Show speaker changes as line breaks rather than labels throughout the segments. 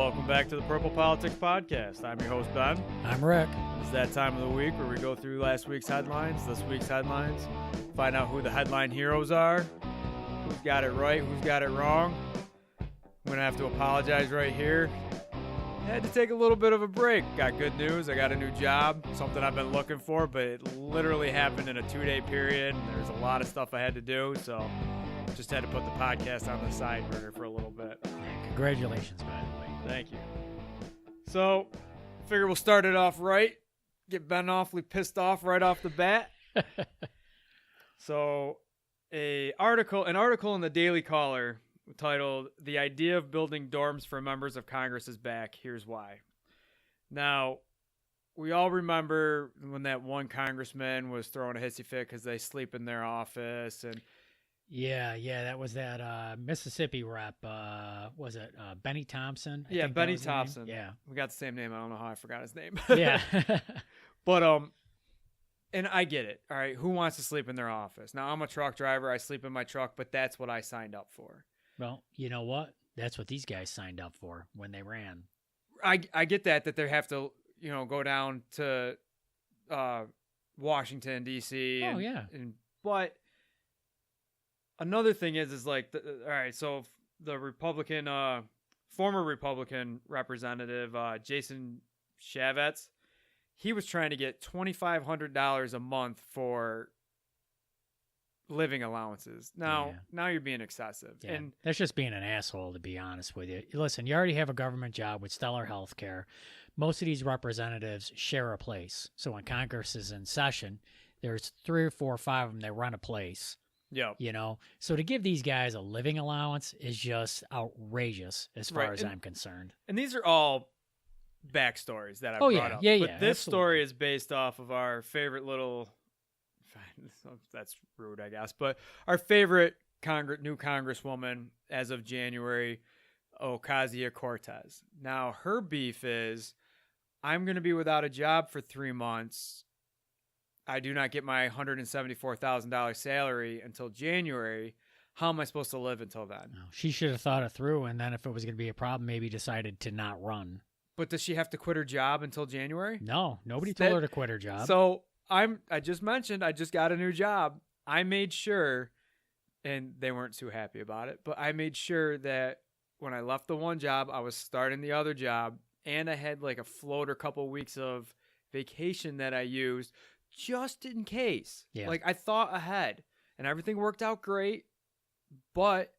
Welcome back to the Purple Politics Podcast. I'm your host, Ben.
I'm Rick.
It's that time of the week where we go through last week's headlines, this week's headlines, find out who the headline heroes are, who's got it right, who's got it wrong. I'm going to have to apologize right here. I had to take a little bit of a break. Got good news. I got a new job, something I've been looking for, but it literally happened in a 2-day period. There's a lot of stuff I had to do, so just had to put the podcast on the side burner for a little bit.
Yeah, congratulations, by the way.
Thank you. So, figure we'll start it off right. Get Ben awfully pissed off right off the bat. So, an article in the Daily Caller titled, "The Idea of Building Dorms for Members of Congress is Back. Here's Why." Now, we all remember when that one congressman was throwing a hissy fit because they sleep in their office. And
Yeah, that was that Mississippi rep. Was it Benny Thompson? I think
Benny
that was the name.
Thompson.
Yeah.
We got the same name. I don't know how I forgot his name.
Yeah.
But, and I get it. All right. Who wants to sleep in their office? Now, I'm a truck driver. I sleep in my truck, but that's what I signed up for.
Well, you know what? That's what these guys signed up for when they ran.
I get that they have to, go down to Washington, D.C.
Oh, yeah.
But another thing is like, all right, so the former Republican representative, Jason Chaffetz, he was trying to get $2,500 a month for living allowances. Now you're being excessive.
Yeah.
And
that's just being an asshole, to be honest with you. Listen, you already have a government job with stellar health care. Most of these representatives share a place. So when Congress is in session, there's 3 or 4 or 5 of them that run a place.
yeah,
So to give these guys a living allowance is just outrageous as far as I'm concerned.
and these are all backstories that I
Oh,
brought
yeah.
up.
Yeah,
but
yeah,
this
absolutely.
story is based off of our favorite little, that's rude, I guess, but our favorite new Congresswoman as of January, Ocasio-Cortez. Now, her beef is, I'm going to be without a job for 3 months. I do not get my $174,000 salary until January. How am I supposed to live until then?
No, she should have thought it through, and then if it was going to be a problem, maybe decided to not run.
But does she have to quit her job until January?
No, nobody told her to quit her job.
So I just mentioned I just got a new job. I made sure, and they weren't too happy about it, but I made sure that when I left the one job, I was starting the other job, and I had like a float or couple weeks of vacation that I used just in case.
Yeah.
Like I thought ahead, and everything worked out great, but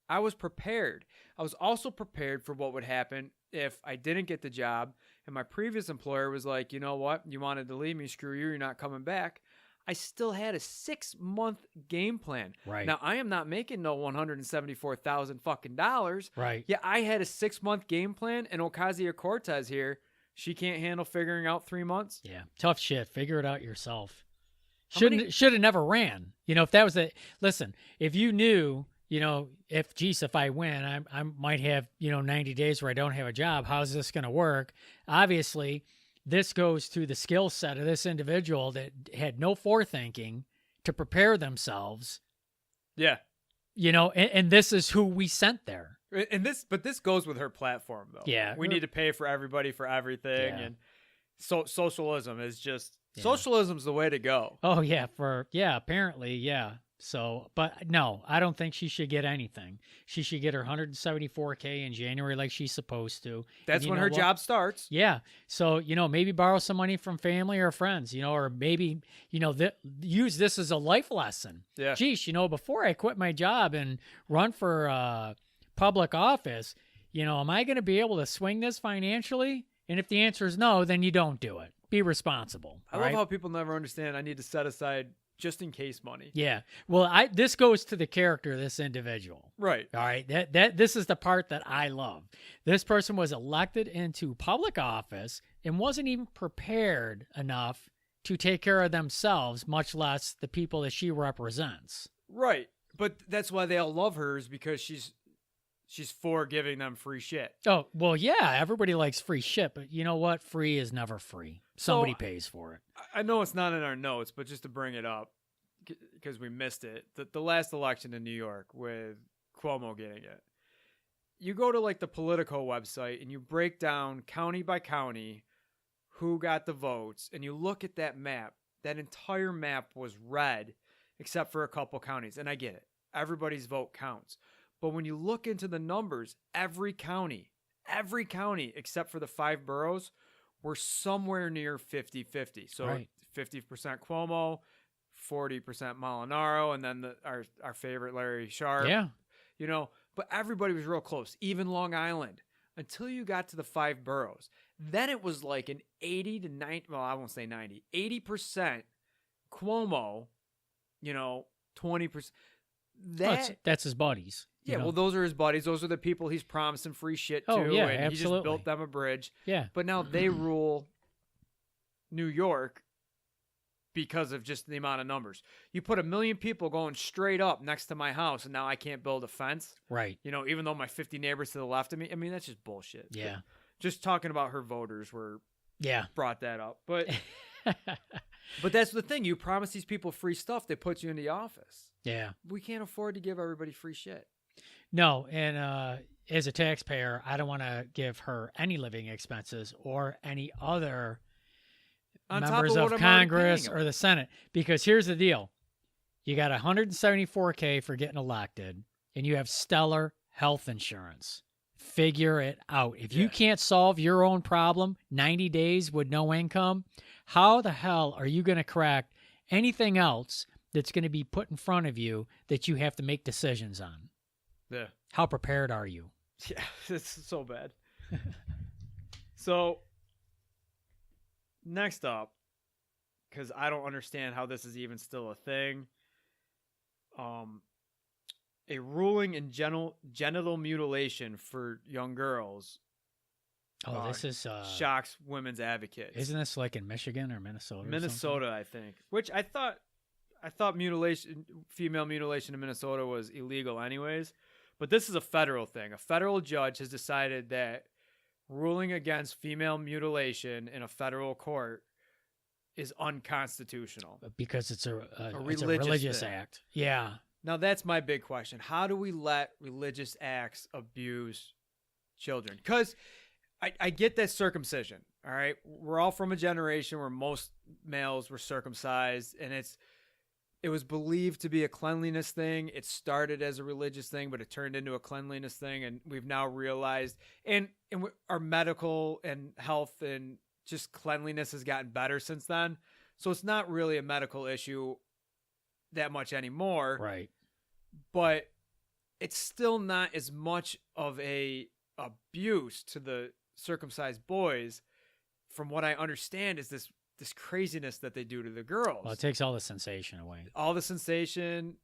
I was prepared. I was also prepared for what would happen if I didn't get the job and my previous employer was like, you know what, you wanted to leave me, screw you, you're not coming back. I still had a 6-month game plan.
Right.
Now, I am not making no $174,000 fucking dollars.
Right.
Yeah, I had a 6-month game plan, and Ocasio-Cortez here, she can't handle figuring out 3 months.
Yeah, tough shit. Figure it out yourself.
How
Should have never ran. If that was listen, if you knew, if I win, I might have, 90 days where I don't have a job. How's this going to work? Obviously, this goes to the skill set of this individual that had no forethinking to prepare themselves.
Yeah.
And this is who we sent there.
But this goes with her platform, though.
Yeah.
We need to pay for everybody for everything.
Yeah.
And socialism is just, socialism's the way to go.
Oh, yeah. Apparently, yeah. So, but no, I don't think she should get anything. She should get her $174K in January like she's supposed to.
That's when her job starts.
Yeah. So, maybe borrow some money from family or friends, or maybe, use this as a life lesson.
Yeah.
Geez, before I quit my job and run for public office, am I going to be able to swing this financially? And if the answer is no, then you don't do it. Be responsible.
I love how people never understand I need to set aside just in case money.
Yeah. Well, this goes to the character of this individual.
Right.
All right. This is the part that I love. This person was elected into public office and wasn't even prepared enough to take care of themselves, much less the people that she represents.
Right. But that's why they all love her, is because she's for giving them free shit.
Oh, well, yeah, everybody likes free shit, but you know what? Free is never free. Somebody pays for it.
I know it's not in our notes, but just to bring it up, because we missed it, the last election in New York with Cuomo getting it, you go to like the Politico website and you break down county by county who got the votes, and you look at that map, that entire map was red except for a couple counties. And I get it. Everybody's vote counts. But when you look into the numbers, every county except for the 5 boroughs were somewhere near 50-50. So
Right.
50% Cuomo, 40% Molinaro, and then our favorite Larry Sharp.
Yeah.
You know, but everybody was real close, even Long Island, until you got to the 5 boroughs. Then it was like an 80 to 90, well, I won't say 90, 80% Cuomo, 20%.
That's his buddies.
Yeah, well, those are his buddies. Those are the people he's promising free shit to.
Oh, yeah,
and he just
absolutely.
built them a bridge.
Yeah.
But now they rule New York because of just the amount of numbers. You put 1 million people going straight up next to my house, and now I can't build a fence.
Right.
Even though my 50 neighbors to the left of me. I mean, that's just bullshit.
Yeah.
Just talking about her voters brought that up. But but that's the thing. You promise these people free stuff, they put you in the office.
Yeah.
We can't afford to give everybody free shit.
No, and as a taxpayer, I don't want to give her any living expenses or any other
On top
members
of what
of
I'm already
Congress
paying
or
them.
the Senate. Because here's the deal. You got $174K for getting elected, and you have stellar health insurance. Figure it out. If you can't solve your own problem, 90 days with no income, how the hell are you going to crack anything else that's going to be put in front of you that you have to make decisions on?
Yeah.
How prepared are you?
Yeah, it's so bad. So, next up, because I don't understand how this is even still a thing, a ruling in genital mutilation for young girls
Oh, this is
shocks women's advocates.
Isn't this like in Michigan or Minnesota?
Minnesota, I think. Which I thought female mutilation in Minnesota was illegal anyways. But this is a federal thing. A federal judge has decided that ruling against female mutilation in a federal court is unconstitutional.
Because it's a
religious
religious
thing.
act. Yeah.
Now, that's my big question. How do we let religious acts abuse children? Because I get that circumcision, all right? We're all from a generation where most males were circumcised, and it was believed to be a cleanliness thing. It started as a religious thing, but it turned into a cleanliness thing, and we've now realized, and our medical and health and just cleanliness has gotten better since then. So it's not really a medical issue that much anymore.
Right.
But it's still not as much of a abuse to the circumcised boys. From what I understand is this craziness that they do to the girls.
Well, it takes all the sensation away.
All the sensation,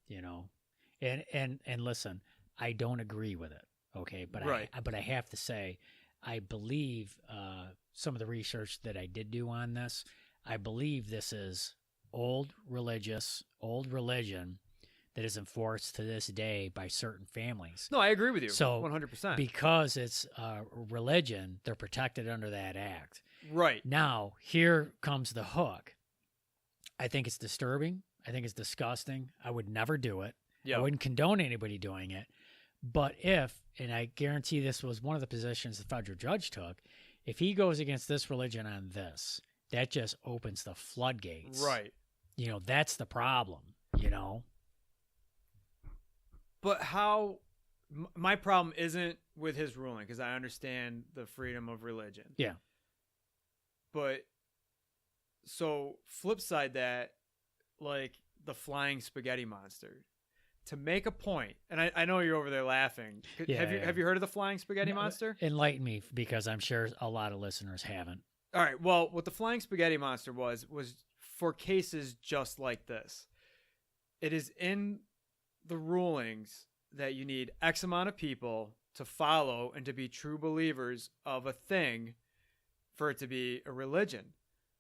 and listen, I don't agree with it. Okay, but
right.
I have to say, I believe some of the research that I did do on this. I believe this is old religion that is enforced to this day by certain families.
No, I agree with you.
So
100%.
Because it's religion, they're protected under that act.
Right.
Now, here comes the hook. I think it's disturbing. I think it's disgusting. I would never do it.
Yep.
I wouldn't condone anybody doing it. But if, and I guarantee this was one of the positions the federal judge took, if he goes against this religion on this, that just opens the floodgates.
Right.
That's the problem,
But how... My problem isn't with his ruling, because I understand the freedom of religion.
Yeah.
But, so, flip side that, like, the flying spaghetti monster. To make a point, and I know you're over there laughing. Have you heard of the flying spaghetti monster?
Enlighten me, because I'm sure a lot of listeners haven't.
All right, well, what the flying spaghetti monster was for cases just like this. It is in the rulings that you need X amount of people to follow and to be true believers of a thing for it to be a religion.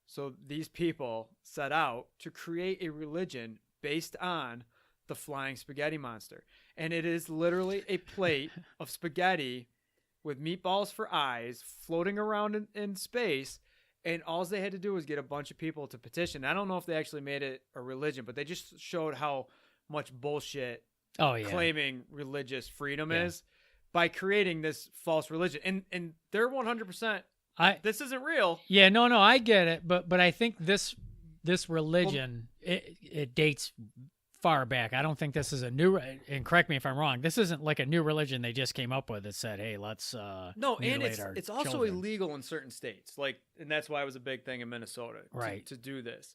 So these people set out to create a religion based on the flying spaghetti monster. And it is literally a plate of spaghetti with meatballs for eyes floating around in space. And all they had to do was get a bunch of people to petition. I don't know if they actually made it a religion, but they just showed how much bullshit claiming religious freedom is.
Yeah.
creating this false religion. And they're 100%. This isn't real.
Yeah, no, I get it, but I think this religion it dates far back. I don't think this is a new, and correct me if I'm wrong, this isn't like a new religion they just came up with that said, hey, let's
no, and it's also
children.
illegal in certain states, and that's why it was a big thing in Minnesota,
right,
to do this.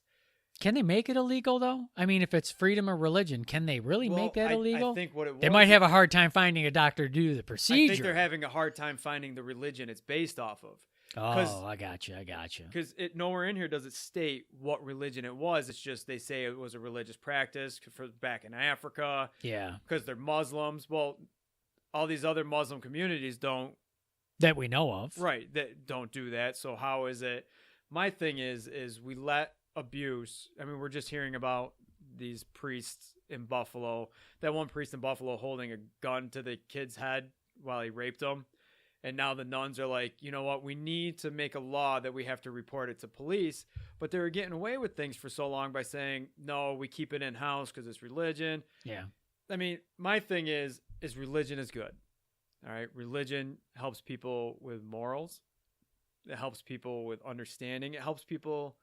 Can they make it illegal though? I mean, if it's freedom of religion, can they really make that illegal?
I think what it was,
they might have a hard time finding a doctor to do the procedure.
I think they're having a hard time finding the religion it's based off of.
Oh, I got you.
Because nowhere in here does it state what religion it was. It's just they say it was a religious practice for back in Africa.
Yeah.
Because they're Muslims. Well, all these other Muslim communities don't.
That we know of.
Right. That don't do that. So how is it? My thing is we let abuse. I mean, we're just hearing about these priests in Buffalo. That one priest in Buffalo holding a gun to the kid's head while he raped him. And now the nuns are like, you know what? We need to make a law that we have to report it to police. But they were getting away with things for so long by saying, no, we keep it in-house because it's religion.
Yeah.
I mean, my thing is religion is good. All right? Religion helps people with morals. It helps people with understanding. It helps people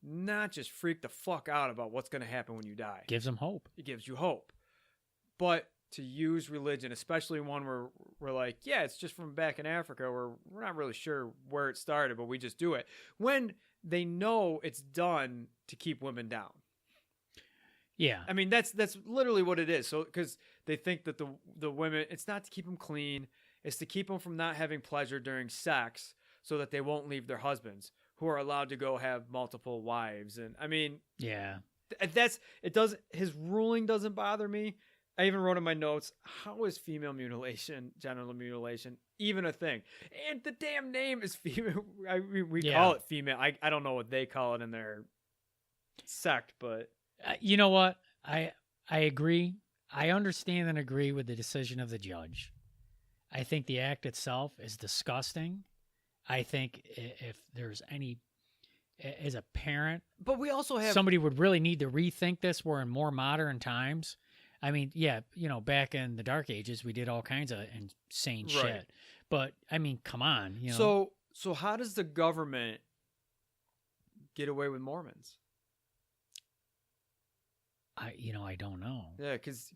not just freak the fuck out about what's going to happen when you die.
Gives them hope.
It gives you hope. But to use religion, especially one where we're like, yeah, it's just from back in Africa, where we're not really sure where it started, but we just do it. When they know it's done to keep women down.
Yeah.
I mean, that's literally what it is. So, because they think that the women, it's not to keep them clean, it's to keep them from not having pleasure during sex so that they won't leave their husbands, who are allowed to go have multiple wives. And I mean,
yeah,
his ruling doesn't bother me. I even wrote in my notes, how is female mutilation, genital mutilation, even a thing? And the damn name is female. We call it female. I don't know what they call it in their sect, but...
you know what? I agree. I understand and agree with the decision of the judge. I think the act itself is disgusting. I think if there's any... As a parent...
But we also have...
Somebody would really need to rethink this. We're in more modern times. I mean, yeah, back in the dark ages, we did all kinds of insane shit. But I mean, come on,
So how does the government get away with Mormons?
I don't know.
Yeah, because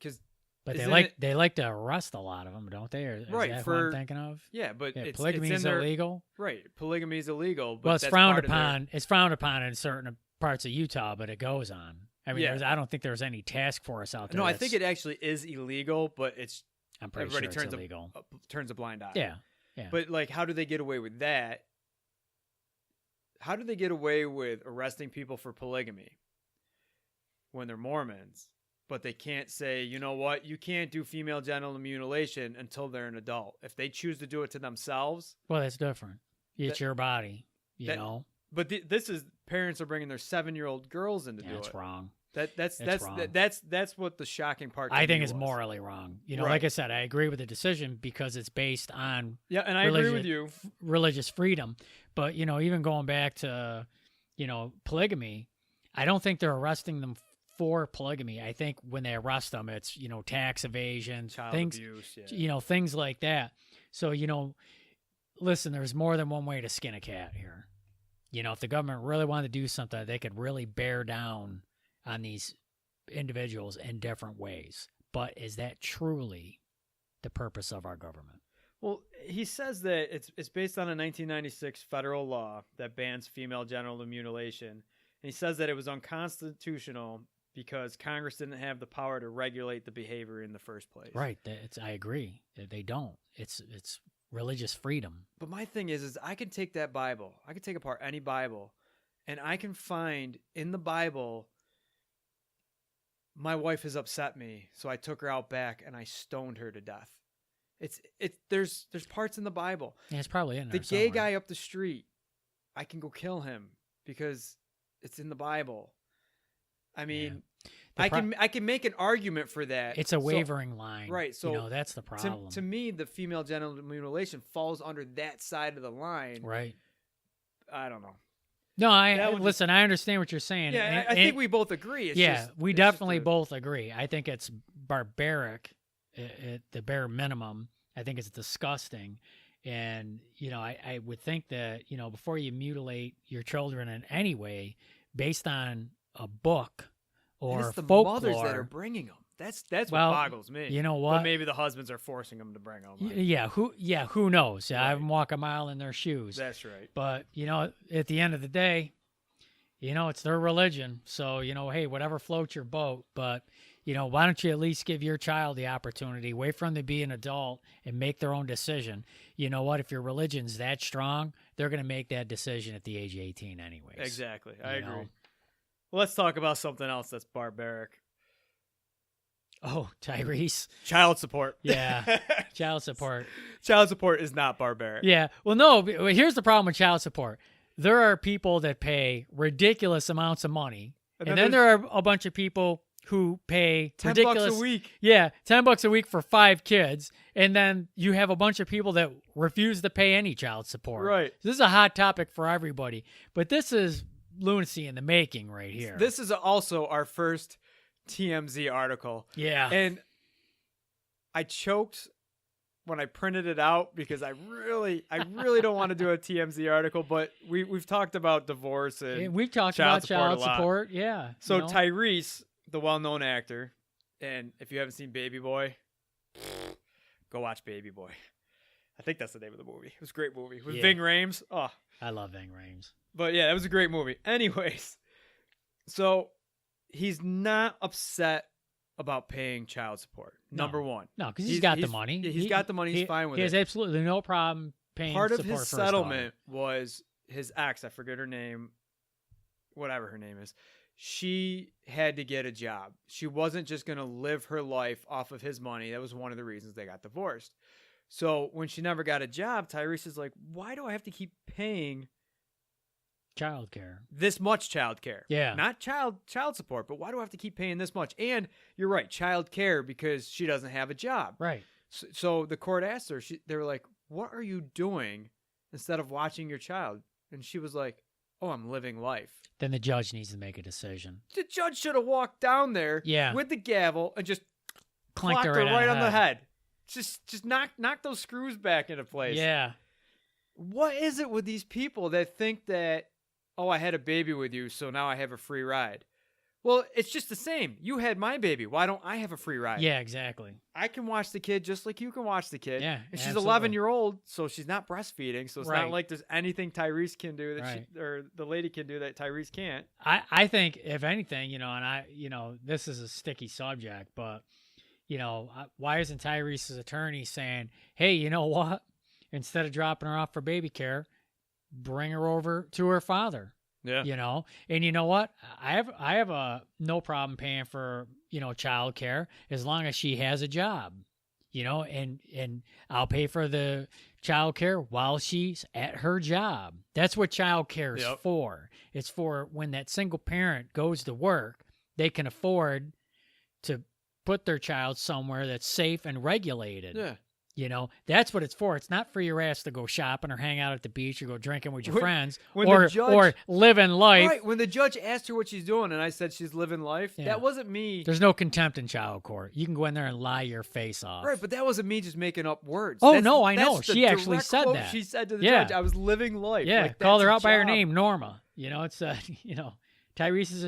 but they like to arrest a lot of them, don't they? Or is that what I'm thinking of?
Yeah, but
polygamy is illegal.
Right, polygamy is illegal. But
well, it's frowned upon. It's frowned upon in certain parts of Utah, but it goes on. I mean, I don't think there's any task force out there.
No, I think it actually is illegal, but
I'm pretty sure it's illegal.
Turns a blind eye.
Yeah.
But like, how do they get away with that? How do they get away with arresting people for polygamy when they're Mormons, but they can't say, you know what, you can't do female genital mutilation until they're an adult. If they choose to do it to themselves,
well, that's different. It's your body, you know.
But this is parents are bringing their 7-year-old girls in to do it.
That's wrong.
That's what the shocking part.
I think is morally wrong. Like I said, I agree with the decision because it's based on
and I agree with you,
religious freedom. But even going back to polygamy, I don't think they're arresting them for polygamy. I think when they arrest them, it's tax evasion,
child abuse,
things like that. So listen, there's more than one way to skin a cat here. If the government really wanted to do something, they could really bear down on these individuals in different ways. But is that truly the purpose of our government?
Well, he says that it's based on a 1996 federal law that bans female genital mutilation. And he says that it was unconstitutional because Congress didn't have the power to regulate the behavior in the first place.
Right. I agree. They don't. It's religious freedom.
But my thing is I can take that Bible, I can take apart any Bible, and I can find in the Bible, my wife has upset me, so I took her out back and I stoned her to death. There's parts in the Bible.
Yeah, it's probably in there.
The gay guy up the street, I can go kill him because it's in the Bible. I mean, I can make an argument for that.
It's a wavering line.
Right. So
that's the problem.
To me, the female genital mutilation falls under that side of the line.
Right.
I don't know.
No, I understand what you're saying.
Yeah, I think we both agree.
We definitely both agree. I think it's barbaric at the bare minimum I think it's disgusting. And, I would think that, before you mutilate your children in any way based on a book or
it's the
folklore.
mothers that are bringing them. That's what boggles me.
You know what?
But maybe the husbands are forcing them to bring them.
Who knows?
Right.
I haven't walked a mile in their shoes.
That's right.
But, at the end of the day, it's their religion. So, hey, whatever floats your boat. But, why don't you at least give your child the opportunity, wait for them to be an adult and make their own decision. You know what? If your religion's that strong, they're going to make that decision at the age of 18 anyways.
Exactly. I agree. Well, let's talk about something else that's barbaric.
Oh, Tyrese.
Child support.
Yeah, child support.
Child support is not barbaric.
Yeah. Well, no, here's the problem with child support. There are people that pay ridiculous amounts of money, and then there are a bunch of people who pay
$10
ridiculous,
a week.
Yeah, $10 a week for 5 kids, and then you have a bunch of people that refuse to pay any child support.
Right.
This is a hot topic for everybody, but this is lunacy in the making right here.
This is also our first TMZ article.
Yeah.
And I choked when I printed it out because I really don't want to do a TMZ article, but we've talked about divorce and
we've talked about child support. Yeah.
So Tyrese, the well-known actor, and if you haven't seen Baby Boy, go watch Baby Boy. I think that's the name of the movie. It was a great movie with Ving Rhames. Oh,
I love Ving Rhames.
But yeah, it was a great movie. Anyways, so he's not upset about paying child support. Number one.
No, because he's got the money.
He's got the money. He's fine with it.
He has absolutely no problem paying
Part of
support
his
for
settlement was his ex, I forget her name, whatever her name is. She had to get a job. She wasn't just going to live her life off of his money. That was one of the reasons they got divorced. So when she never got a job, Tyrese is like, why do I have to keep paying
childcare?
This much childcare.
Yeah.
Not child support, but why do I have to keep paying this much? And you're right, childcare because she doesn't have a job.
Right.
So the court asked her, they were like, what are you doing instead of watching your child? And she was like, oh, I'm living life.
Then the judge needs to make a decision.
The judge should have walked down there with the gavel and just
clanked her
right on the head. Just knock those screws back into place.
Yeah.
What is it with these people that think that, oh, I had a baby with you, so now I have a free ride? Well, it's just the same. You had my baby. Why don't I have a free ride?
Yeah, exactly.
I can watch the kid just like you can watch the kid.
Yeah,
and she's 11-year-old, so she's not breastfeeding. So it's
right.
not like there's anything Tyrese can do that or the lady can do that Tyrese can't.
I think if anything, this is a sticky subject, but why isn't Tyrese's attorney saying, hey, you know what? Instead of dropping her off for baby care, bring her over to her father.
Yeah.
And you know what? I have a no problem paying for, child care as long as she has a job, and I'll pay for the child care while she's at her job. That's what child care is for. It's for when that single parent goes to work, they can afford to put their child somewhere that's safe and regulated.
Yeah.
That's what it's for. It's not for your ass to go shopping or hang out at the beach or go drinking with your friends
or
living life.
Right. When the judge asked her what she's doing and I said she's living life, that wasn't me.
There's no contempt in child court. You can go in there and lie your face off.
Right, but that wasn't me just making up words.
Oh, no, I know. She actually said that.
She said to the judge, I was living life.
Yeah,
like,
called her out by her name, Norma. It's, Tyrese's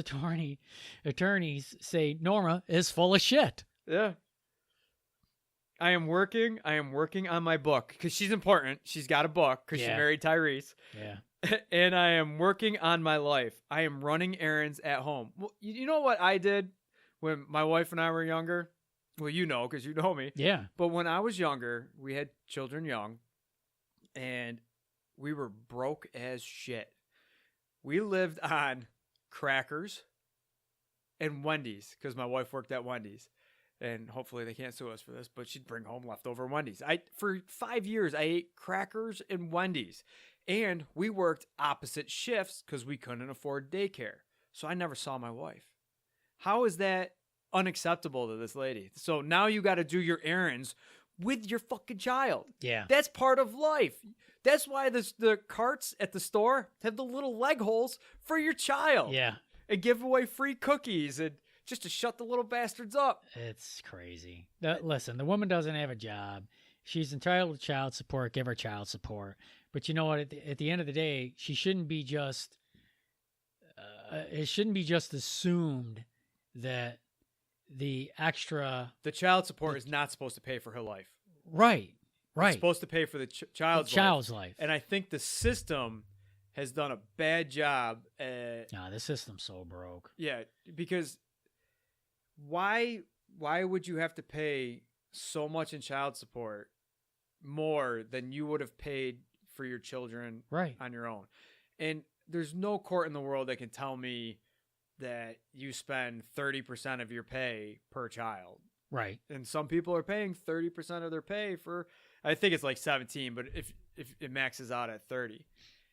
attorneys say Norma is full of shit.
Yeah. I am working on my book because she's important. She's got a book because she married Tyrese.
Yeah.
And I am working on my life. I am running errands at home. Well, you know what I did when my wife and I were younger? Well, because you know me.
Yeah.
But when I was younger, we had children young, and we were broke as shit. We lived on crackers and Wendy's because my wife worked at Wendy's. And hopefully they can't sue us for this, but she'd bring home leftover Wendy's. For 5 years, I ate crackers and Wendy's. And we worked opposite shifts because we couldn't afford daycare. So I never saw my wife. How is that unacceptable to this lady? So now you got to do your errands with your fucking child.
Yeah.
That's part of life. That's why the carts at the store have the little leg holes for your child.
Yeah.
And give away free cookies and just to shut the little bastards up.
It's crazy. Listen, the woman doesn't have a job. she's entitled to child support. Give her child support. But you know what? At the end of the day, she shouldn't be just. It shouldn't be just assumed that the
child support is not supposed to pay for her life.
Right.
It's supposed to pay for the child's
life.
And I think the system has done a bad job at...
Nah, the system's so broke.
Yeah, because why would you have to pay so much in child support more than you would have paid for your children on your own? And there's no court in the world that can tell me that you spend 30% of your pay per child.
Right.
And some people are paying 30% of their pay for, I think it's like 17, but if it maxes out at 30.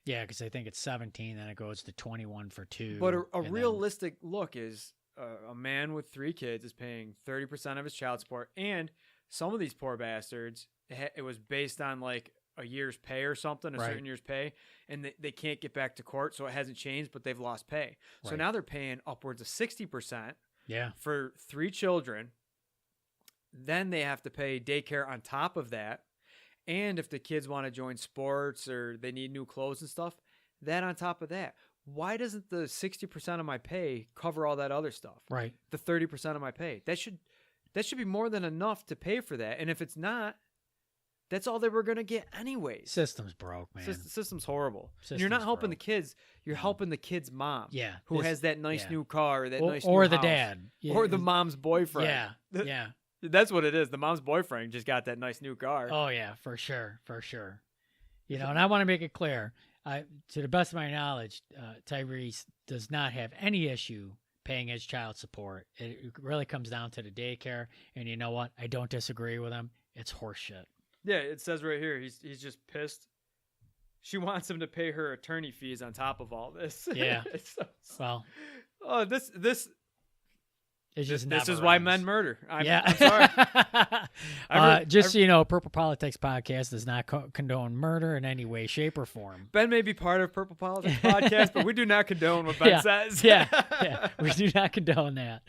Yeah, because I think it's 17, then it goes to 21 for 2.
But a realistic look is a man with 3 kids is paying 30% of his child support. And some of these poor bastards, it was based on like a year's pay or something, certain year's pay, and they can't get back to court, so it hasn't changed, but they've lost pay. So now they're paying upwards of 60% for 3 children. Then they have to pay daycare on top of that. And if the kids want to join sports or they need new clothes and stuff, that on top of that. Why doesn't the 60% of my pay cover all that other stuff?
Right.
The 30% of my pay. That should be more than enough to pay for that. And if it's not, that's all they were going to get anyways.
System's broke, man.
System's horrible.
System's
you're not helping
broke.
the kids. You're helping the kid's mom.
Yeah.
Who has that nice new car, or that nice
or
new
the
house.
dad. Yeah.
Or the mom's boyfriend.
Yeah. Yeah.
That's what it is. The mom's boyfriend just got that nice new car.
Oh, yeah, for sure. For sure. You know, and I want to make it clear, to the best of my knowledge, Tyrese does not have any issue paying his child support. It really comes down to the daycare. And you know what? I don't disagree with him. It's horseshit.
Yeah, it says right here, he's just pissed. She wants him to pay her attorney fees on top of all this.
Yeah.
Well, this
it's just
this is
ends.
why men murder. I'm
sorry. So you know, Purple Politics Podcast does not condone murder in any way, shape, or form.
Ben may be part of Purple Politics Podcast, but we do not condone what Ben says.
yeah, we do not condone that.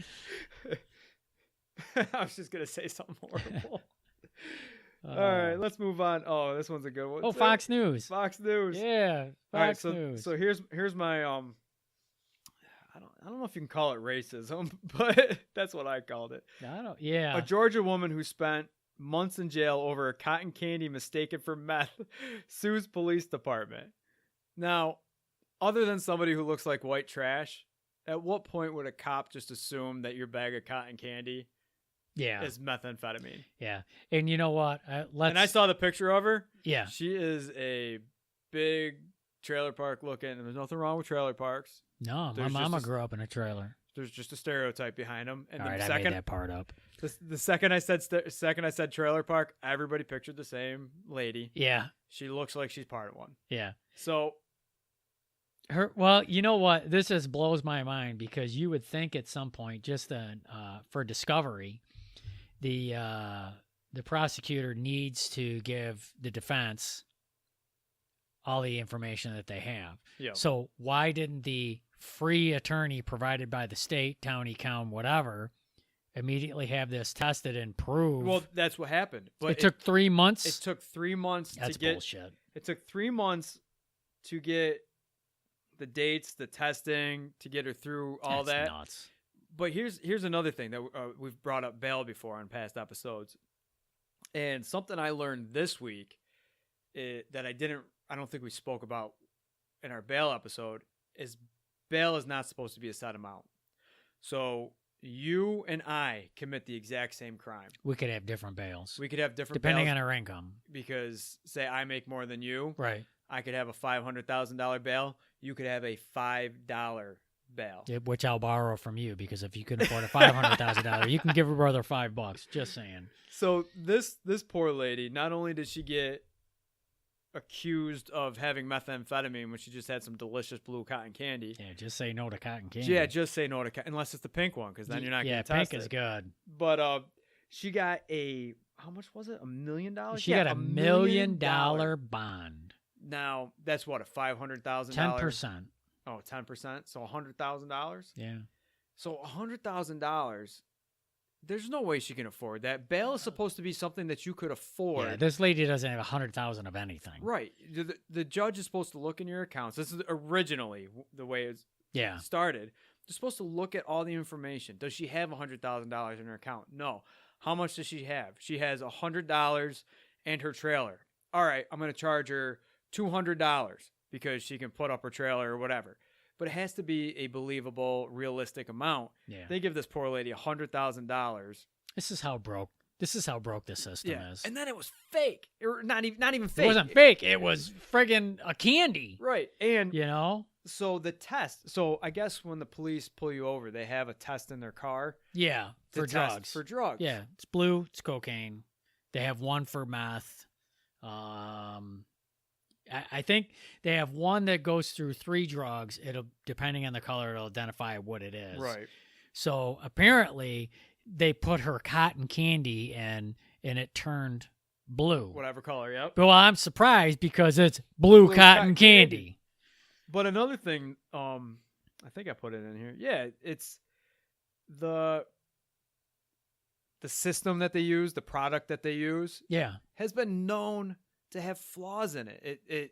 I was just gonna say something horrible. All right, let's move on. Oh, this one's a good one.
Oh, Fox News.
Fox News.
Yeah, Fox News.
So here's my I don't know if you can call it racism, but that's what I called it.
Yeah.
A Georgia woman who spent months in jail over a cotton candy mistaken for meth sues police department. Now, other than somebody who looks like white trash, at what point would a cop just assume that your bag of cotton candy is methamphetamine?
Yeah. And you know what?
And I saw the picture of her.
Yeah.
She is a big trailer park looking, and there's nothing wrong with trailer parks.
No, my mama grew up in a trailer.
There's just a stereotype behind them. And
all right, I made that part up.
The second I said trailer park, everybody pictured the same lady.
Yeah.
She looks like she's part of one.
Yeah.
So
well, you know what? This just blows my mind, because you would think at some point, just for discovery, the prosecutor needs to give the defense all the information that they have.
Yeah.
So why didn't the free attorney provided by the state, county, whatever, immediately have this tested and proved?
Well, that's what happened. But
it took 3 months.
It took 3 months
That's
to get
bullshit.
It took 3 months to get the dates, the testing, to get her through all
That's
that.
Nuts.
But here's another thing that we've brought up bail before on past episodes, and something I learned this week that I don't think we spoke about in our bail episode is bail is not supposed to be a set amount. So you and I commit the exact same crime.
We could have different bails.
We could have different
depending
bails
on our income.
because say I make more than you.
Right.
I could have a $500,000 bail. You could have a $5 bail.
Which I'll borrow from you, because if you can afford a $500,000, you can give a brother $5. Just saying.
So this poor lady, not only did she get accused of having methamphetamine when she just had some delicious blue cotton candy.
Yeah, just say no to cotton candy.
Yeah, just say no to unless it's the pink one, because then you're not getting tested.
Yeah, pink is good.
But she got how much was it? $1 million?
She got a $1 million bond.
Now, that's what, a $500,000?
10%.
Oh, 10%? So $100,000?
Yeah.
So $100,000 There's no way she can afford that. Bail is supposed to be something that you could afford.
Yeah, this lady doesn't have 100,000 of anything.
Right. The judge is supposed to look in your accounts. This is originally the way it's started. They're supposed to look at all the information. Does she have $100,000 in her account? No. How much does she have? She has $100 and her trailer. All right, I'm going to charge her $200 because she can put up her trailer or whatever. But it has to be a believable, realistic amount.
Yeah.
They give this poor lady $100,000.
This is how broke the system is.
And then it was fake. Or not even fake.
It wasn't fake. It was friggin' a candy.
Right. And
so
the test. So I guess when the police pull you over, they have a test in their car.
Yeah, for drugs.
For drugs.
Yeah, it's blue, it's cocaine. They have one for meth. I think they have one that goes through 3 drugs. It'll, depending on the color, it'll identify what it is.
Right.
So apparently they put her cotton candy in and it turned blue.
Whatever color, yep.
But I'm surprised because it's blue cotton candy.
But another thing, I think I put it in here. Yeah, it's the system that they use, the product that they use, has been known to have flaws in it.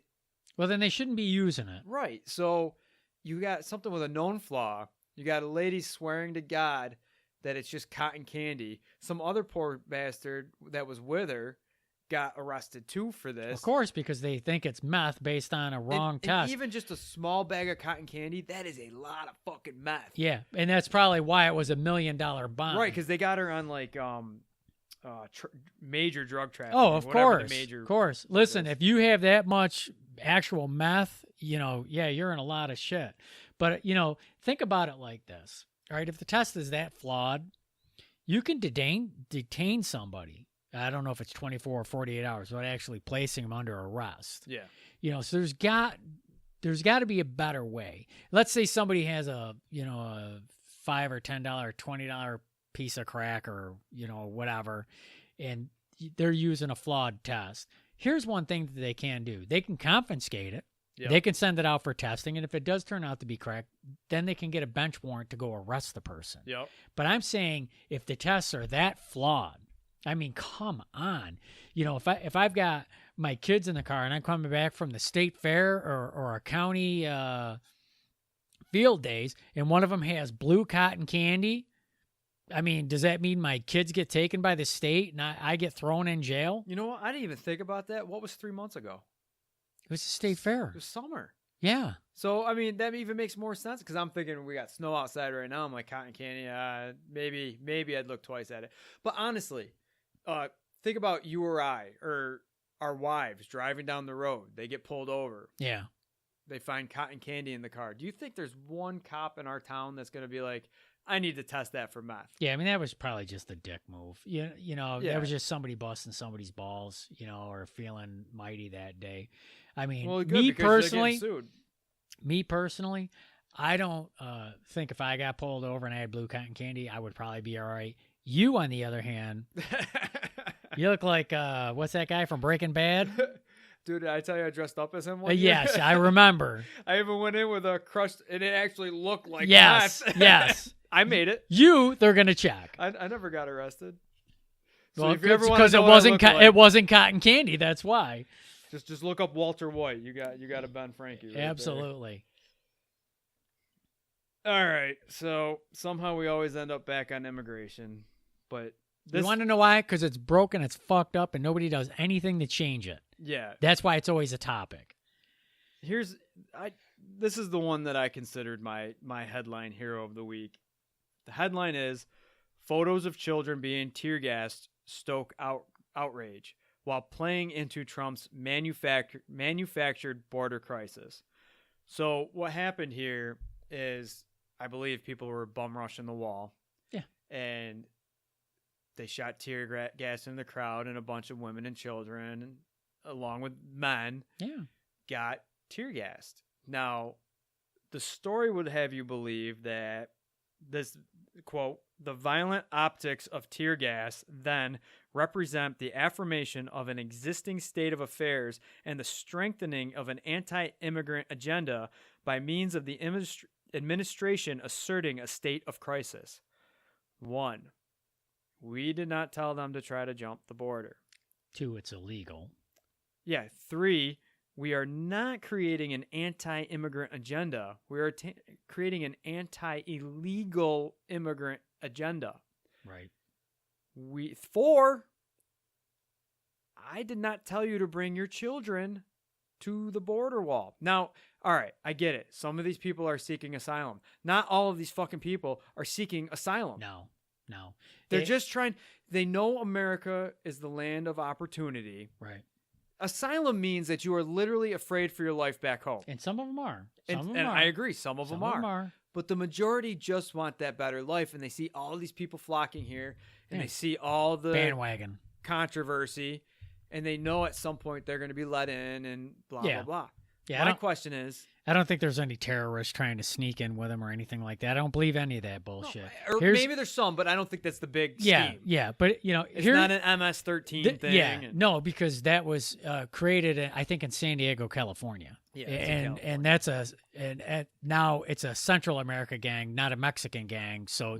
Well, then they shouldn't be using it.
Right. So you got something with a known flaw. You got a lady swearing to God that it's just cotton candy. Some other poor bastard that was with her got arrested too for this.
Of course, because they think it's meth based on a wrong test.
And even just a small bag of cotton candy, that is a lot of fucking meth.
Yeah, and that's probably why it was $1 million bond.
Right, because they got her on like major drug trafficking.
Oh, of course. Listen, if you have that much actual meth, you're in a lot of shit. But, think about it like this. All right, if the test is that flawed, you can detain somebody. I don't know if it's 24 or 48 hours, but actually placing them under arrest.
Yeah.
So there's got to be a better way. Let's say somebody has a $5 or $10 or $20 piece of crack or whatever, and they're using a flawed test. Here's one thing that they can do. They can confiscate it. Yep. They can send it out for testing, and if it does turn out to be crack, then they can get a bench warrant to go arrest the person.
Yep.
But I'm saying if the tests are that flawed, I mean, come on. If I've got my kids in the car and I'm coming back from the state fair or a county field days, and one of them has blue cotton candy, I mean, does that mean my kids get taken by the state and I get thrown in jail?
You know what? I didn't even think about that. What was 3 months ago?
It was a state fair.
It was summer.
Yeah.
So, I mean, that even makes more sense because I'm thinking we got snow outside right now. I'm like, cotton candy, maybe I'd look twice at it. But honestly, think about you or I or our wives driving down the road. They get pulled over.
Yeah.
They find cotton candy in the car. Do you think there's one cop in our town that's going to be like, I need to test that for meth?
Yeah, I mean, that was probably just a dick move. That was just somebody busting somebody's balls, or feeling mighty that day. I mean, me personally, I don't think if I got pulled over and I had blue cotton candy, I would probably be all right. You, on the other hand, you look like, what's that guy from Breaking Bad?
Dude, did I tell you I dressed up as him one year?
Yes, I remember.
I even went in with a crushed, and it actually looked like
meth. Yes.
I made it.
They're going to check.
I never got arrested.
So well, because it wasn't cotton candy. That's why.
Just look up Walter White. You got a Ben Frankie. Right
Absolutely.
There. All right. So somehow we always end up back on immigration, but
you want to know why? Because it's broken, it's fucked up, and nobody does anything to change it.
Yeah.
That's why it's always a topic.
This is the one that I considered my headline hero of the week. The headline is "Photos of children being tear gassed stoke outrage while playing into Trump's manufactured border crisis." So what happened here is, I believe people were bum rushing the wall.
Yeah.
And they shot tear gas in the crowd, and a bunch of women and children, along with men, got tear gassed. Now, the story would have you believe that this, quote, "the violent optics of tear gas then represent the affirmation of an existing state of affairs and the strengthening of an anti-immigrant agenda by means of the administration asserting a state of crisis." 1. we did not tell them to try to jump the border.
2, it's illegal.
Yeah. 3, we are not creating an anti-immigrant agenda. We are creating an anti-illegal immigrant agenda.
Right.
4, I did not tell you to bring your children to the border wall. Now, all right, I get it. Some of these people are seeking asylum. Not all of these fucking people are seeking asylum.
No.
They're just trying. They know America is the land of opportunity.
Right.
Asylum means that you are literally afraid for your life back home.
And some of them are.
And I agree, some of them are. But the majority just want that better life, and they see all these people flocking here, and they see all the
bandwagon
controversy, and they know at some point they're going to be let in and blah, blah, blah.
Yeah,
My question is...
I don't think there's any terrorists trying to sneak in with them or anything like that. I don't believe any of that bullshit.
No, or maybe there's some, but I don't think that's the big scheme.
Yeah, but
it's not an MS-13 thing.
Yeah, no, because that was created, I think, in San Diego, California.
Yeah,
and that's and now it's a Central America gang, not a Mexican gang. So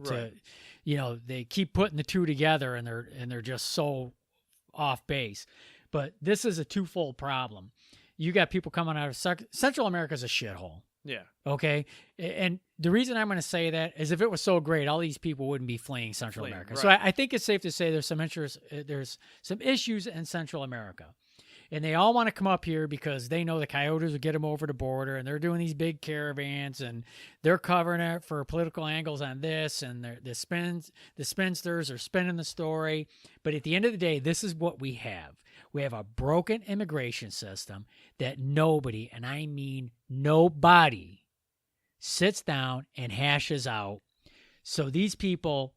they keep putting the two together, and they're just so off base. But this is a twofold problem. You got people coming out of Central America is a shithole.
Yeah.
Okay. And the reason I'm going to say that is if it was so great, all these people wouldn't be fleeing Central America. Right. So I think it's safe to say there's some interest. There's some issues in Central America, and they all want to come up here because they know the coyotes will get them over the border, and they're doing these big caravans, and they're covering it for political angles on this, and the spinsters are spinning the story. But at the end of the day, this is what we have. We have a broken immigration system that nobody, and I mean nobody, sits down and hashes out. So these people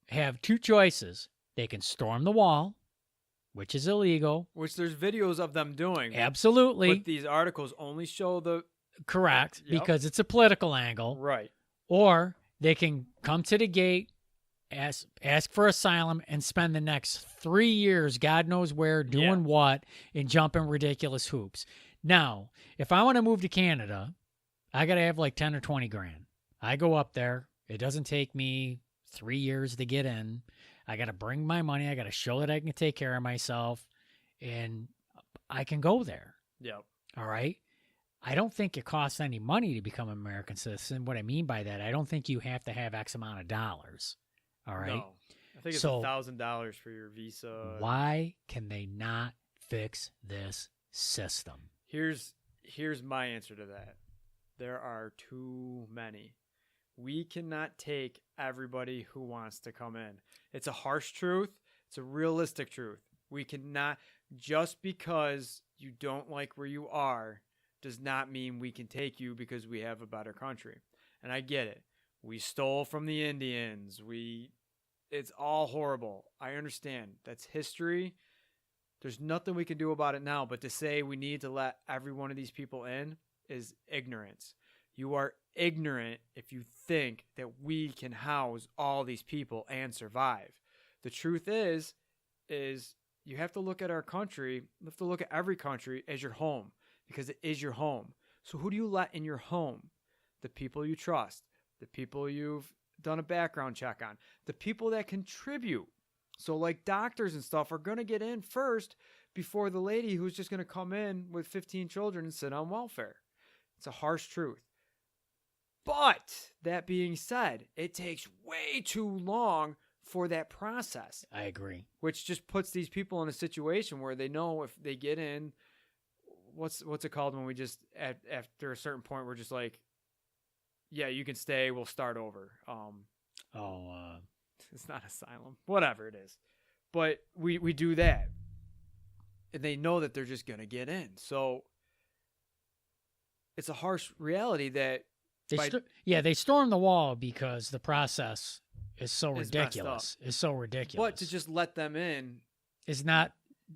have two choices. They can storm the wall, which is illegal.
Which there's videos of them doing.
Absolutely.
But these articles only show the...
Correct, because it's a political angle.
Right.
Or they can come to the gate, ask for asylum, and spend the next 3 years, God knows where, doing what, and jumping ridiculous hoops. Now, if I want to move to Canada, I got to have like 10 or 20 grand. I go up there. It doesn't take me 3 years to get in. I got to bring my money. I got to show that I can take care of myself, and I can go there.
Yep.
All right? I don't think it costs any money to become an American citizen. What I mean by that, I don't think you have to have X amount of dollars. All right.
No, I think it's $1,000 for your visa.
Why can they not fix this system?
Here's my answer to that. There are too many. We cannot take everybody who wants to come in. It's a harsh truth. It's a realistic truth. We cannot, just because you don't like where you are, does not mean we can take you because we have a better country. And I get it. We stole from the Indians. It's all horrible. I understand. That's history. There's nothing we can do about it now, but to say we need to let every one of these people in is ignorance. You are ignorant if you think that we can house all these people and survive. The truth is you have to look at our country, you have to look at every country as your home, because it is your home. So who do you let in your home? The people you trust. The people you've done a background check on, the people that contribute. So like doctors and stuff are going to get in first before the lady who's just going to come in with 15 children and sit on welfare. It's a harsh truth. But that being said, it takes way too long for that process.
I agree.
Which just puts these people in a situation where they know if they get in, what's it called when we just, after a certain point, we're just like, yeah, you can stay. We'll start over. It's not asylum. Whatever it is. But we do that. And they know that they're just going to get in. So it's a harsh reality that...
They storm the wall because the process is so ridiculous. It's so ridiculous.
But to just let them in...
is not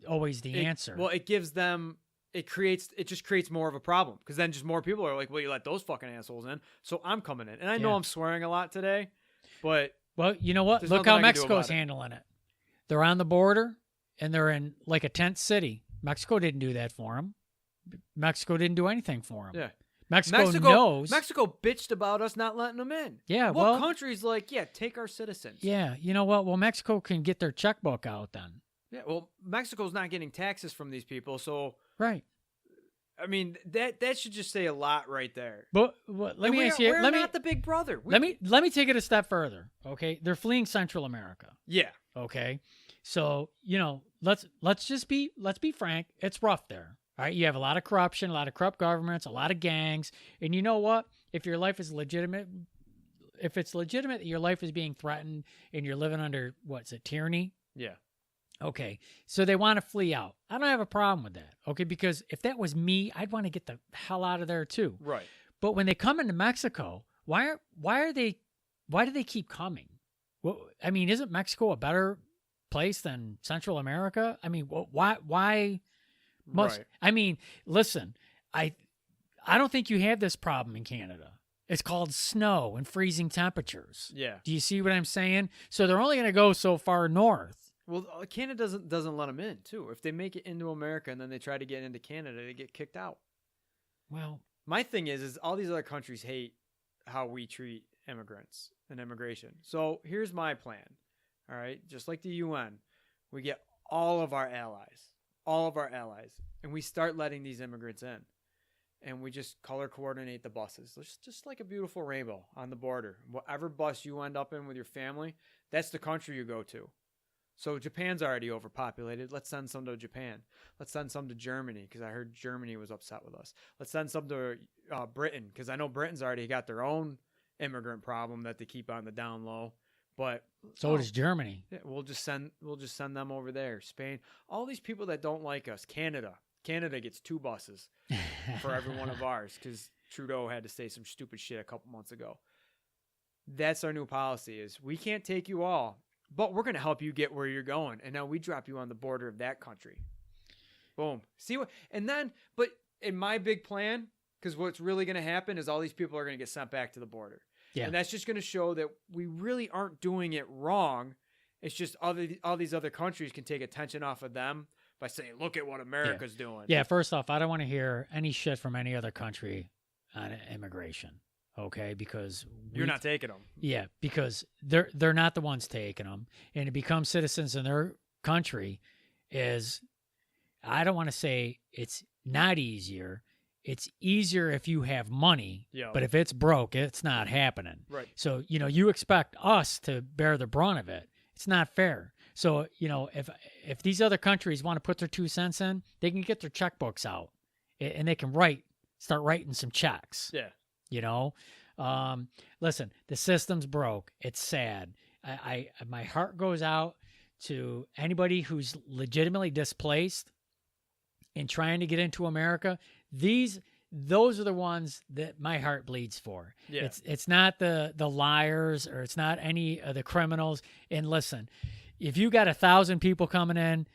always the answer.
Well, it gives them... It just creates more of a problem, because then just more people are like, well, you let those fucking assholes in, so I'm coming in. And I know I'm swearing a lot today, but...
Well, you know what? Look how Mexico's handling it. They're on the border, and they're in like a tent city. Mexico didn't do that for them. Mexico didn't do anything for them.
Yeah.
Mexico knows.
Mexico bitched about us not letting them in.
Yeah,
what country's like, yeah, take our citizens?
Yeah, you know what? Well, Mexico can get their checkbook out then.
Yeah, well, Mexico's not getting taxes from these people, so
right.
I mean, that should just say a lot right there.
But let me ask you.
We're not the big brother.
Let me take it a step further. Okay, they're fleeing Central America.
Yeah.
Okay, so let's be frank. It's rough there. All right, you have a lot of corruption, a lot of corrupt governments, a lot of gangs, and you know what? If your life is legitimate, if it's legitimate that your life is being threatened and you're living under tyranny?
Yeah.
Okay, so they want to flee out. I don't have a problem with that. Okay, because if that was me, I'd want to get the hell out of there too.
Right.
But when they come into Mexico, why do they keep coming? Well, I mean, isn't Mexico a better place than Central America? I mean, why must
right.
I mean, listen, I don't think you have this problem in Canada. It's called snow and freezing temperatures.
Yeah.
Do you see what I'm saying? So they're only going to go so far north.
Well, Canada doesn't let them in, too. If they make it into America and then they try to get into Canada, they get kicked out.
Well,
my thing is all these other countries hate how we treat immigrants and immigration. So here's my plan, all right? Just like the UN, we get all of our allies, and we start letting these immigrants in. And we just color coordinate the buses. It's just like a beautiful rainbow on the border. Whatever bus you end up in with your family, that's the country you go to. So Japan's already overpopulated. Let's send some to Japan. Let's send some to Germany because I heard Germany was upset with us. Let's send some to Britain because I know Britain's already got their own immigrant problem that they keep on the down low. But
so does Germany.
Yeah, we'll just send them over there. Spain, all these people that don't like us. Canada gets 2 buses for every one of ours because Trudeau had to say some stupid shit a couple months ago. That's our new policy: is we can't take you all. But we're going to help you get where you're going. And now we drop you on the border of that country. Boom. See what? And then, but in my big plan, because what's really going to happen is all these people are going to get sent back to the border.
Yeah.
And that's just going to show that we really aren't doing it wrong. It's just all these other countries can take attention off of them by saying, look at what America's doing.
Yeah, first off, I don't want to hear any shit from any other country on immigration. Okay, because
you're not taking them.
Yeah, because they're not the ones taking them, and to become citizens in their country is, I don't want to say it's not easier. It's easier if you have money, but if it's broke, it's not happening.
Right.
So you expect us to bear the brunt of it. It's not fair. So if these other countries want to put their 2 cents in, they can get their checkbooks out, and they can start writing some checks.
Yeah.
Listen, the system's broke. It's sad. My heart goes out to anybody who's legitimately displaced and trying to get into America. Those are the ones that my heart bleeds for.
Yeah.
It's not the liars, or it's not any of the criminals. And listen, if you got 1,000 people coming in,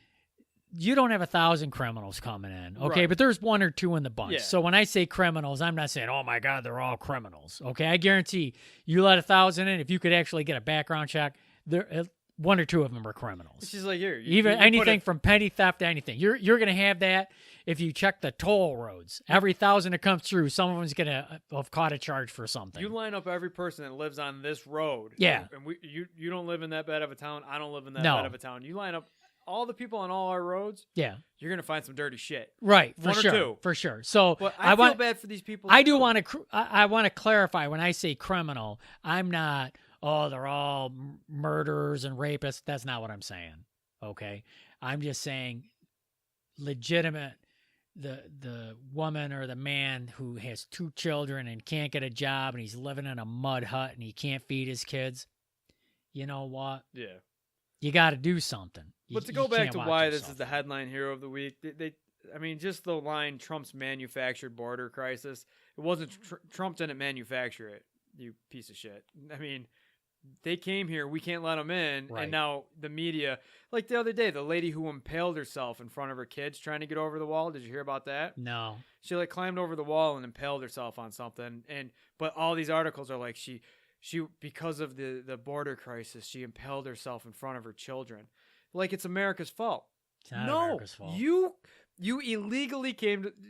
you don't have 1,000 criminals coming in, okay? Right. But there's 1 or 2 in the bunch. Yeah. So when I say criminals, I'm not saying, oh my God, they're all criminals, okay? I guarantee you let 1,000 in, if you could actually get a background check, there 1 or 2 of them are criminals.
It's just like here,
anything from petty theft to anything. You're going to have that if you check the toll roads. Every 1,000 that comes through, someone's going to have caught a charge for something.
You line up every person that lives on this road.
Yeah,
and you don't live in that bad of a town. I don't live in that bad of a town. You line up all the people on all our roads, you're gonna find some dirty shit.
Right,
for sure.
For sure. So
but I feel bad for these people.
I do want to. I want to clarify when I say criminal, I'm not. Oh, they're all murderers and rapists. That's not what I'm saying. Okay, I'm just saying legitimate. The woman or the man who has 2 children and can't get a job and he's living in a mud hut and he can't feed his kids. You know what?
Yeah.
You got to do something.
But to go back to why this is the headline hero of the week, I mean, just the line Trump's manufactured border crisis. It wasn't Trump didn't manufacture it, you piece of shit. I mean, they came here, we can't let them in, right. And now the media, like the other day, the lady who impaled herself in front of her kids trying to get over the wall. Did you hear about that?
No.
She climbed over the wall and impaled herself on something, but all these articles are like she because of the border crisis, she impaled herself in front of her children. Like it's America's fault.
It's not America's fault.
You illegally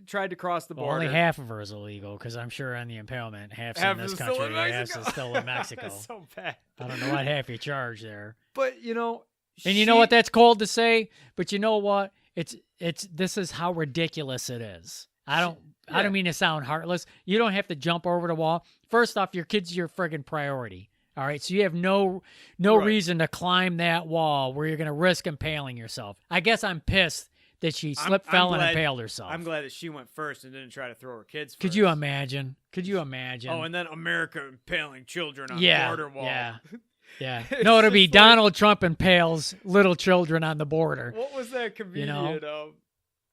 tried to cross the border.
Only half of her is illegal because I'm sure on the impalement, half's in this country, half's is still in Mexico.
That's so bad.
I don't know what half you charge there.
But, you know.
And you know what? That's cold to say, but you know what? This is how ridiculous it is. I don't mean to sound heartless. You don't have to jump over the wall. First off, your kid's your friggin' priority. All right, so you have no reason to climb that wall where you're going to risk impaling yourself. I guess I'm pissed that she fell and impaled herself.
I'm glad that she went first and didn't try to throw her kids first.
Could you imagine?
Oh, and then America impaling children on border wall.
Yeah. No, it'll be Donald Trump impales little children on the border.
What was that comedian?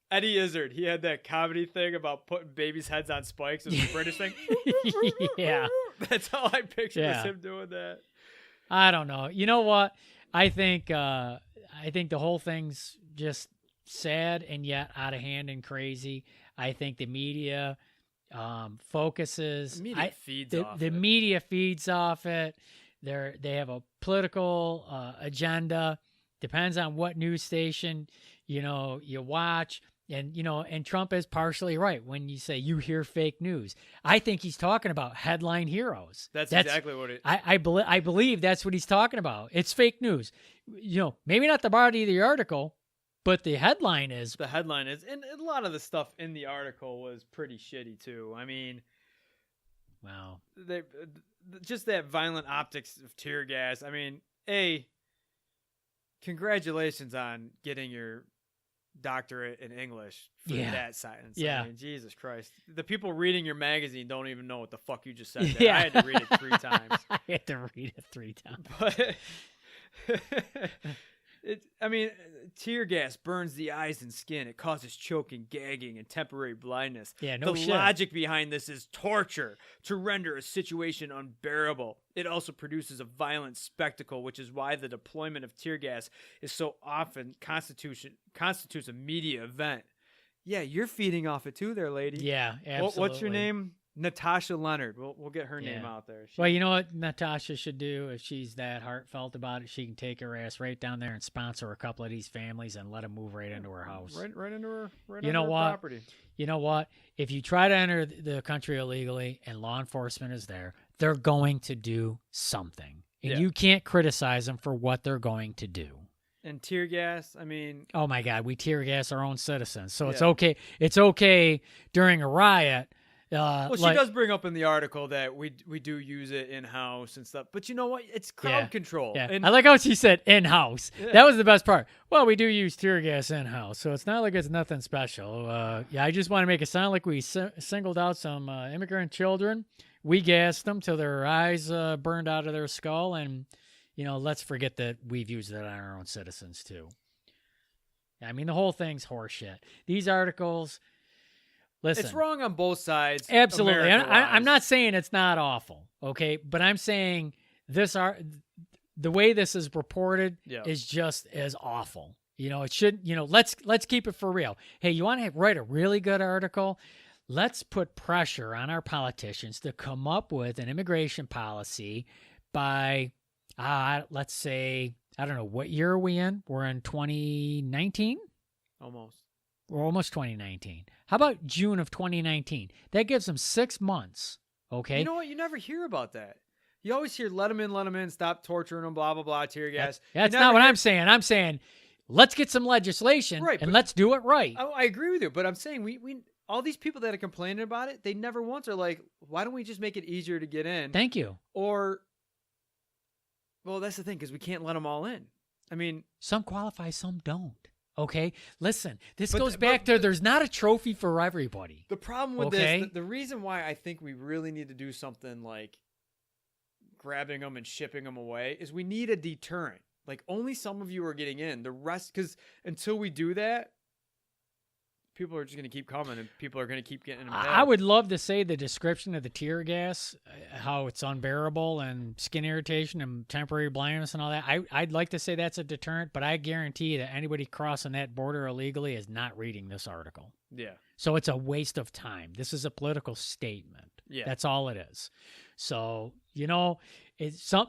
Eddie Izzard. He had that comedy thing about putting babies' heads on spikes. It was a British thing.
Yeah.
That's all I pictured was him doing that.
I don't know. You know what? I think the whole thing's just sad and yet out of hand and crazy. I think the media focuses.
The media feeds off it.
The media feeds off it. They have a political agenda. Depends on what news station you watch. And Trump is partially right when you say you hear fake news. I think he's talking about headline heroes.
That's exactly what it.
I believe that's what he's talking about. It's fake news. Maybe not the body of the article, but the headline is.
The headline is, and a lot of the stuff in the article was pretty shitty too. I mean,
wow,
just that violent optics of tear gas. I mean, congratulations on getting your doctorate in English for that sentence.
Yeah.
I mean, Jesus Christ. The people reading your magazine don't even know what the fuck you just said there. I had to read it 3 times.
I had to read it 3 times.
But tear gas burns the eyes and skin. It causes choking, gagging, and temporary blindness.
Yeah, no shit.
The logic behind this is torture to render a situation unbearable. It also produces a violent spectacle, which is why the deployment of tear gas is so often constitutes a media event. Yeah, you're feeding off it too there, lady.
Yeah, absolutely.
What's your name? Natasha Leonard. We'll get her name out there.
Well, you know what Natasha should do if she's that heartfelt about it? She can take her ass right down there and sponsor a couple of these families and let them move right into her house.
Right into her.
You know what?
Property.
You know what? If you try to enter the country illegally and law enforcement is there, they're going to do something, and you can't criticize them for what they're going to do.
And tear gas. I mean,
oh my God, we tear gas our own citizens, so it's okay. It's okay during a riot.
Well, she does bring up in the article that we do use it in-house and stuff. But you know what? It's crowd control.
Yeah.
And
I like how she said in-house. Yeah. That was the best part. Well, we do use tear gas in-house, so it's not like it's nothing special. I just want to make it sound like we singled out some immigrant children. We gassed them till their eyes burned out of their skull. And, let's forget that we've used it on our own citizens, too. I mean, the whole thing's horseshit. These articles... Listen,
it's wrong on both sides.
Absolutely. I'm not saying it's not awful, okay? But I'm saying the way this is reported is just as awful. It should, let's keep it for real. Hey, you want to write a really good article? Let's put pressure on our politicians to come up with an immigration policy by, let's say, I don't know, what year are we in? We're in 2019?
Almost.
We're almost 2019. How about June of 2019? That gives them 6 months, okay?
You know what? You never hear about that. You always hear, let them in, stop torturing them, blah, blah, blah, tear gas.
That's not what I'm saying. I'm saying, let's get some legislation and let's do it right.
I agree with you, but I'm saying we all these people that are complaining about it, they never once are like, why don't we just make it easier to get in?
Thank you.
Or, well, that's the thing, because we can't let them all in. I mean.
Some qualify, some don't. Okay, listen, this goes back to there's not a trophy for everybody.
The problem with this, the reason why I think we really need to do something like grabbing them and shipping them away is we need a deterrent. Like, only some of you are getting in. The rest, because until we do that, people are just going to keep coming and people are going to keep getting in.
I would love to say the description of the tear gas, how it's unbearable and skin irritation and temporary blindness and all that. I'd like to say that's a deterrent, but I guarantee that anybody crossing that border illegally is not reading this article.
Yeah.
So it's a waste of time. This is a political statement.
Yeah.
That's all it is. So,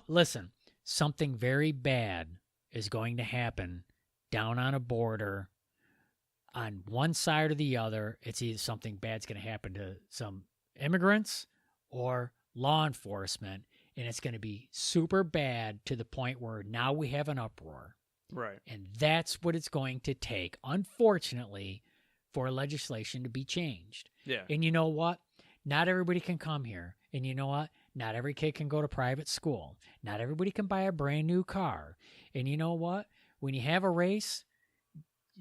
listen, something very bad is going to happen down on a border on one side or the other, it's either something bad's going to happen to some immigrants or law enforcement, and it's going to be super bad to the point where now we have an uproar.
Right.
And that's what it's going to take, unfortunately, for legislation to be changed.
Yeah.
And you know what? Not everybody can come here. And you know what? Not every kid can go to private school. Not everybody can buy a brand new car. And you know what? When you have a race,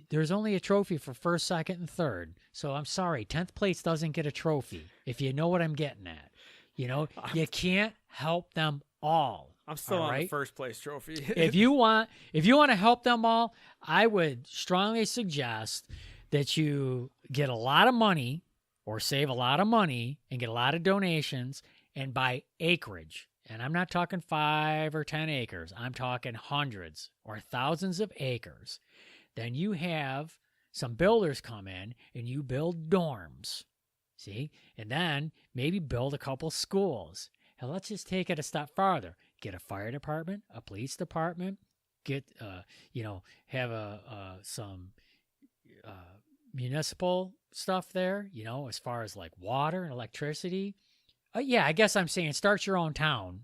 there's only a trophy for first, second, and third. So I'm sorry, 10th place doesn't get a trophy, if you know what I'm getting at. You know, you can't help them all.
I'm still on the first place trophy.
If you want to help them all, I would strongly suggest that you get a lot of money or save a lot of money and get a lot of donations and buy acreage. And I'm not talking 5 or 10 acres. I'm talking hundreds or thousands of acres. Then you have some builders come in and you build dorms. See? And then maybe build a couple schools. And let's just take it a step farther. Get a fire department, a police department, get, have some municipal stuff there, as far as like water and electricity. I guess I'm saying start your own town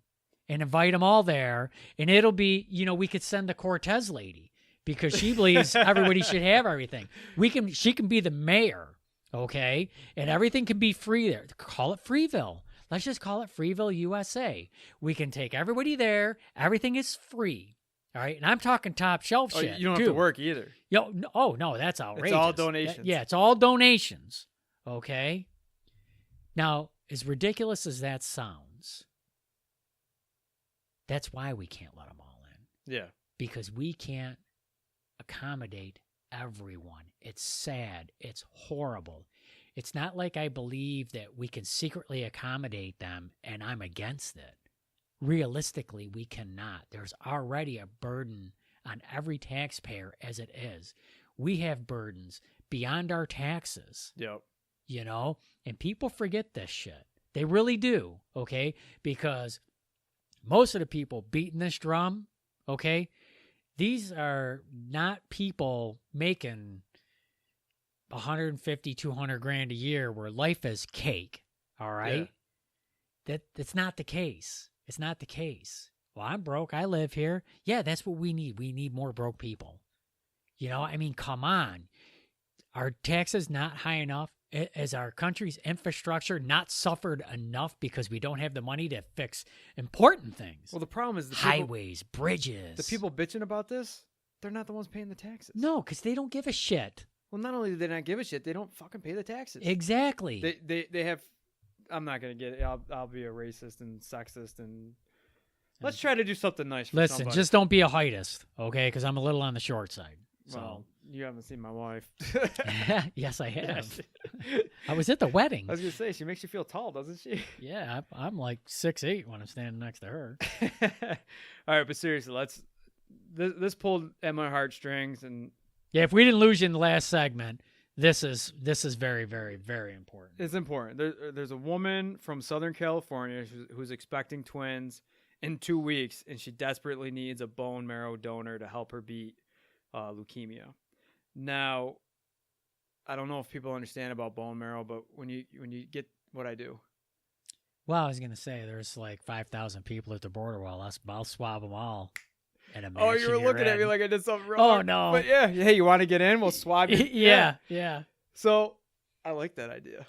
and invite them all there. And it'll be, we could send the Cortez lady because she believes everybody should have everything. She can be the mayor, okay? And everything can be free there. Call it Freeville. Let's just call it Freeville, USA. We can take everybody there. Everything is free. All right. And I'm talking top shelf shit.
You don't have to work either.
No, that's outrageous.
It's all donations.
It's all donations. Okay. Now, as ridiculous as that sounds, that's why we can't let them all in.
Yeah.
Because we can't accommodate everyone. It's sad. It's horrible. It's not like I believe that we can secretly accommodate them and I'm against it. Realistically, we cannot. There's already a burden on every taxpayer as it is. We have burdens beyond our taxes.
Yep.
And people forget this shit. They really do, okay? Because most of the people beating this drum, okay, these are not people making 150, 200 grand a year where life is cake, all right? Yeah. That's not the case. It's not the case. Well, I'm broke. I live here. Yeah, that's what we need. We need more broke people. Come on. Are taxes not high enough? Is our country's infrastructure not suffered enough because we don't have the money to fix important things?
Well, the problem is
highways, bridges.
The people bitching about this, they're not the ones paying the taxes.
No, because they don't give a shit.
Well, not only do they not give a shit, they don't fucking pay the taxes.
Exactly.
They have. I'm not gonna get it. I'll be a racist and sexist and let's try to do something nice for
Listen,
somebody.
just don't be a heightist, okay? Because I'm a little on the short side. So.
Well, you haven't seen my wife.
Yes, I have. I was at the wedding.
I was gonna say she makes you feel tall, doesn't she?
Yeah, I'm like 6'8" when I'm standing next to her.
All right, but seriously, this pulled at my heartstrings, and
yeah, if we didn't lose you in the last segment, this is very, very, very important.
It's important. There's a woman from Southern California who's expecting twins in 2 weeks, and she desperately needs a bone marrow donor to help her beat leukemia. Now, I don't know if people understand about bone marrow, but when you get what I do.
Well, I was gonna say there's like 5,000 people at the border. Well, I'll swab them all.
Oh, you were looking at me like I did something wrong.
Oh no!
But yeah, hey, you want to get in? We'll swab you.
Yeah.
So I like that idea.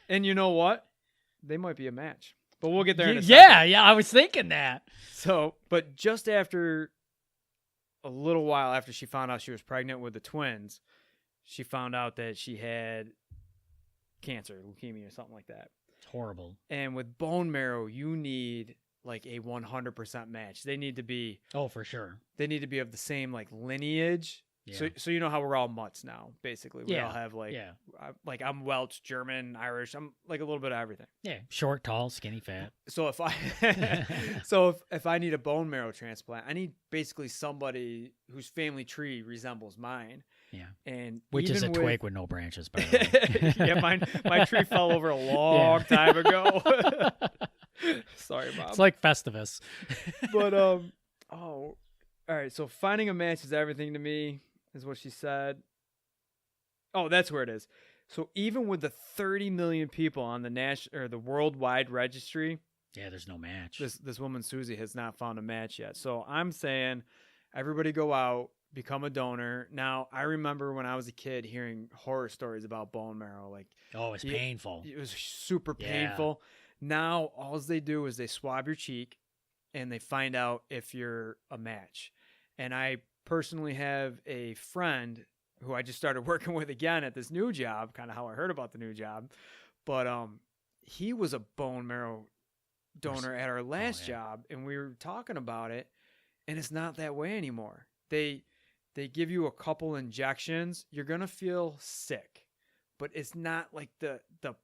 And you know what? They might be a match, but we'll get there in a second.
Yeah. I was thinking that.
So, but just after a little while after she found out she was pregnant with the twins, she found out that she had cancer, leukemia, or something like that.
It's horrible.
And with bone marrow, you need like a 100% match. They need to be.
Oh, for sure.
They need to be of the same like lineage.
Yeah.
So you know how we're all mutts now, basically. We all have like,
yeah.
Like I'm Welsh, German, Irish. I'm like a little bit of everything.
Yeah, short, tall, skinny, fat.
So if I need a bone marrow transplant, I need basically somebody whose family tree resembles mine.
Yeah,
and
which is a twig with no branches. By the way.
Yeah, my tree fell over a long time ago. Sorry, Mom.
It's like Festivus.
But all right. So finding a match is everything to me, is what she said. Oh, that's where it is. So even with the 30 million people on the worldwide registry,
Yeah, there's no match.
this woman Susie has not found a match yet. So I'm saying, everybody go out, become a donor. Now, I remember when I was a kid hearing horror stories about bone marrow. Like,
Oh, it's painful.
it was super
Yeah.
painful. Now, all they do is they swab your cheek and they find out if you're a match. And I personally have a friend who I just started working with again at this new job, kind of how I heard about the new job. But he was a bone marrow donor at our last job, and we were talking about it, and it's not that way anymore. They give you a couple injections. You're going to feel sick, but it's not like the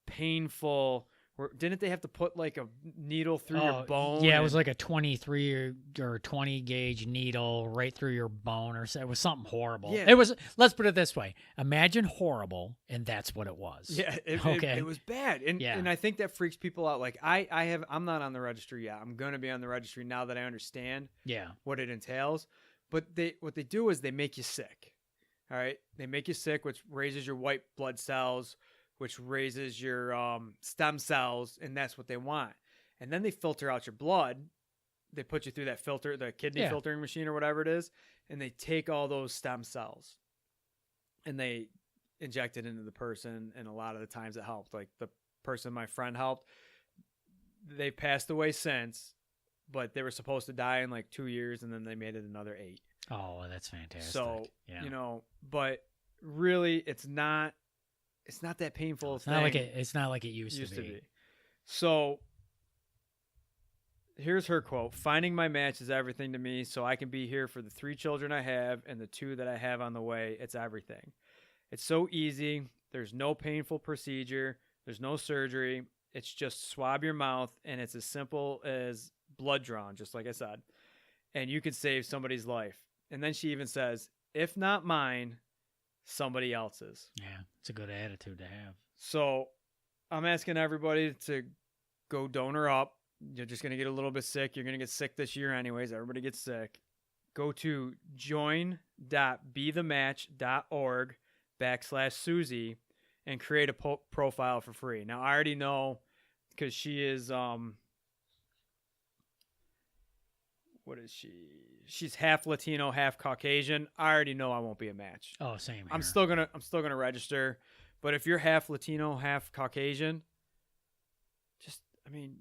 painful. Didn't they have to put like a needle through your bone?
Yeah, it was like a 23 or 20 gauge needle right through your bone, or so. It was something horrible.
Yeah.
It was. Let's put it this way: imagine horrible, and that's what it was.
Yeah, it was bad, and I think that freaks people out. Like I'm not on the registry yet. I'm going to be on the registry now that I understand what it entails. But what they do is they make you sick. All right, they make you sick, which raises your white blood cells, which raises your stem cells, and that's what they want. And then they filter out your blood. They put you through that filter, the kidney filtering machine or whatever it is, and they take all those stem cells and they inject it into the person, and a lot of the times it helped. Like the person my friend helped, they passed away since, but they were supposed to die in like 2 years, and then they made it another 8.
Oh, that's fantastic.
So, but really it's not that painful.
It's not like it used to be.
So here's her quote: "Finding my match is everything to me, so I can be here for the 3 children I have and the 2 that I have on the way. It's everything. It's so easy. There's no painful procedure. There's no surgery. It's just swab your mouth, and it's as simple as blood drawn, just like I said. And you could save somebody's life." And then she even says, "If not mine, somebody else's."
Yeah, it's a good attitude to have.
So I'm asking everybody to go donor up. You're just going to get a little bit sick. You're going to get sick this year anyways. Everybody gets sick. Go to join.bethematch.org/Susie and create a profile for free. Now, I already know because she is, what is she? She's half Latino, half Caucasian. I already know I won't be a match.
Oh, same here.
I'm still gonna register, but if you're half Latino, half Caucasian,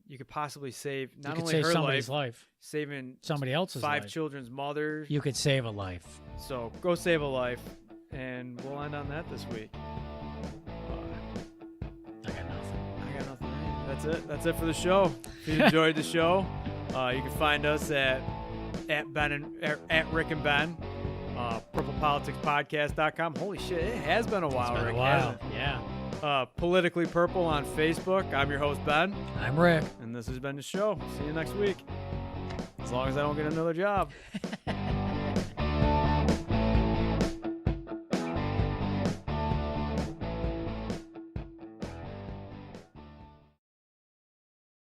you could possibly save not only her
somebody's life,
saving
somebody else's
5 children's mothers.
You could save a life.
So go save a life, and we'll end on that this week.
I got nothing.
That's it for the show. If you enjoyed the show, you can find us at Rick and Ben, purplepoliticspodcast.com. Holy shit, it has been a while.
It's been
Rick,
a while.
hasn't it?
Yeah.
Politically Purple on Facebook. I'm your host, Ben.
I'm Rick.
And this has been the show. See you next week. As long as I don't get another job.